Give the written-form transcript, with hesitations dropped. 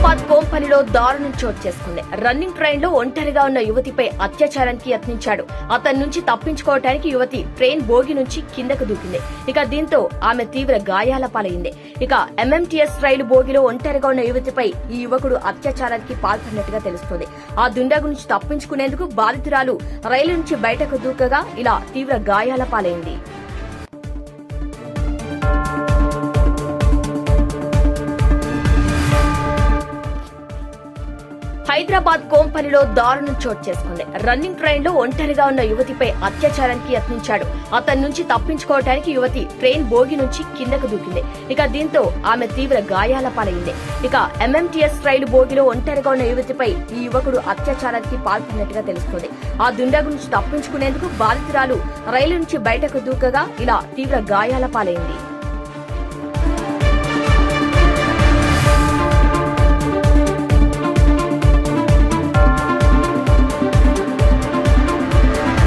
హైదరాబాద్ కోంపల్లిలో దారుణం చోటు చేసుకుంది. రన్నింగ్ ట్రైన్ లో ఒంటరిగా ఉన్న యువతిపై అత్యాచారానికి యత్నించాడు. అతని నుంచి తప్పించుకోవడానికి యువతి ట్రైన్ బోగి నుంచి కిందకు దూకింది. దీంతో ఆమె తీవ్ర గాయాల పాలైంది. ఎంఎంటీఎస్ రైలు బోగిలో ఒంటరిగా ఉన్న యువతిపై ఈ యువకుడు అత్యాచారానికి పాల్పడినట్టుగా తెలుస్తోంది. ఆ దుండగు నుంచి తప్పించుకునేందుకు బాధితురాలు రైలు నుంచి బయటకు దూకగా ఇలా తీవ్ర గాయాల పాలైంది. హైదరాబాద్ కోంపల్లిలో దారుణం చోటు చేసుకుంది. రన్నింగ్ ట్రైన్ లో ఒంటరిగా ఉన్న యువతిపై అత్యాచారానికి యత్నించాడు. అతని నుంచి తప్పించుకోవడానికి యువతి ట్రైన్ బోగి నుంచి కిందకు దూకింది. దీంతో ఆమె తీవ్ర గాయాల పాలైంది. ఎంఎంటీఎస్ రైలు బోగిలో ఒంటరిగా ఉన్న యువతిపై ఈ యువకుడు అత్యాచారానికి పాల్పడినట్టుగా తెలుస్తోంది. ఆ దుండగు నుంచి తప్పించుకునేందుకు బాధితురాలు రైలు నుంచి బయటకు దూకగా ఇలా తీవ్ర గాయాల పాలైంది.